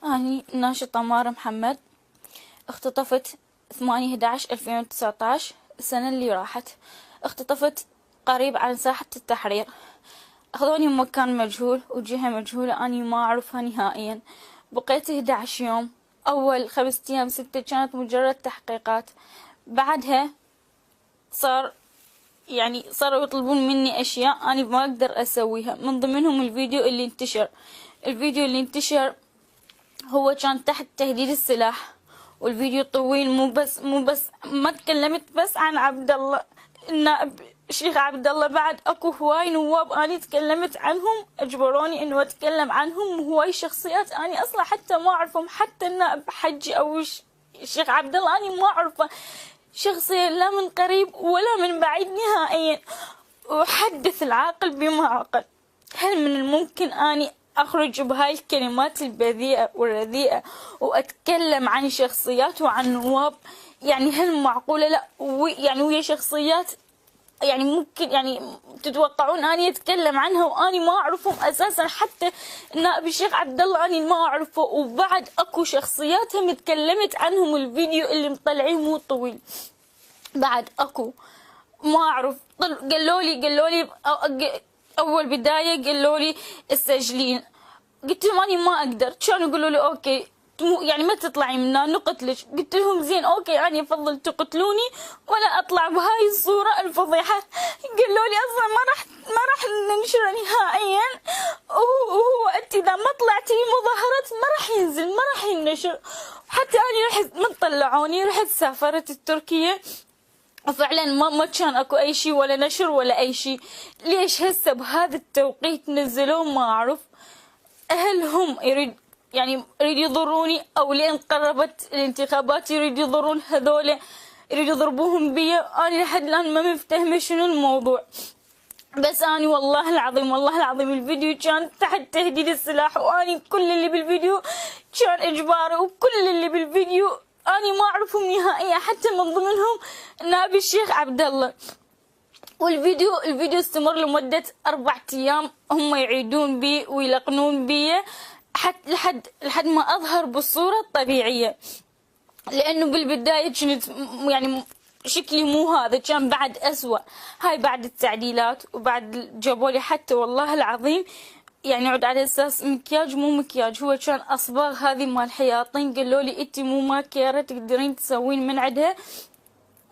أني ناشطة مارة محمد، اختطفت 8/11/2019 السنة اللي راحت. اختطفت قريب عن ساحة التحرير، أخذوني مكان مجهول وجهة مجهولة، أني ما أعرفها نهائيا. بقيت 11 يوم، أول 5 أيام 6 كانت مجرد تحقيقات. بعدها صاروا يطلبون مني أشياء أنا ما أقدر أسويها، من ضمنهم الفيديو اللي انتشر هو كان تحت تهديد السلاح، والفيديو طويل. مو بس ما تكلمت بس عن عبد الله النائب الشيخ عبد الله، بعد اكو هواي نواب اني تكلمت عنهم، اجبروني انه اتكلم عنهم، وهواي شخصيات اني اصلا حتى ما اعرفهم، حتى النائب حجي او الشيخ عبد الله اني ما اعرفه شخصيا، لا من قريب ولا من بعيد نهائيا. وحدث العاقل بما عقل. هل من الممكن اني أخرج بهاي الكلمات البذيئة والرديئة وأتكلم عن شخصيات وعن نواب؟ يعني هل معقولة؟ لا، يعني ويا شخصيات يعني ممكن يعني تتوقعون أني أتكلم عنها وأني ما أعرفهم أساسا، حتى النائب الشيخ عبد الله أني ما أعرفه، وبعد أكو شخصيات هم تكلمت عنهم، الفيديو اللي مطلعيه مو طويل. بعد أكو ما أعرف، قالوا لي أول بداية قالوا لي استسجلين، قلت لهم أنا ما أقدر. كانوا يقولوا لي أوكي يعني ما تطلعي منا نقتلك. قلت لهم زين أوكي، أنا أفضل تقتلوني ولا أطلع بهاي الصورة الفضيحة. قالوا لي أصلا ما راح ننشره نهائيا، وهو أنت إذا ما طلعتي مظاهرات ما راح ينزل، ما راح ينشر. حتى أنا رحت من طلعوني، رحت سافرت تركيا، وفعلا ما كان اكو اي شيء ولا نشر ولا اي شيء. ليش هسه بهذا التوقيت نزلوه؟ ما اعرف. هل هم يريد يضروني، او لين قربت الانتخابات يريد يضرون هذول، يريد يضربوهم بيا؟ انا لحد الان ما مفتهمه شنو الموضوع. بس اني والله العظيم الفيديو كان تحت تهديد السلاح، واني كل اللي بالفيديو كان اجباري، وكل اللي بالفيديو اني ما اعرفهم نهائيا، حتى من ضمنهم نائب الشيخ عبد الله. الفيديو استمر لمدة 4 أيام، هم يعيدون بي ويلقنون بي حتى لحد ما أظهر بالصورة الطبيعية. لأنه بالبداية كنت يعني شكلي مو هذا، كان بعد أسوأ. هاي بعد التعديلات، وبعد جابولي حتى والله العظيم يعني عود على أساس مكياج مو مكياج، هو كان أصباغ هذه مال حياطين. قالوا لي أنت مو ماكيرة تقدرين تسوين من عندها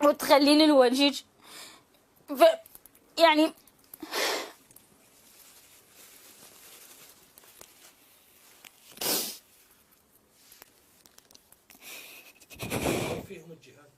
وتخلين الوجهج. يعني فيهم الجهاد.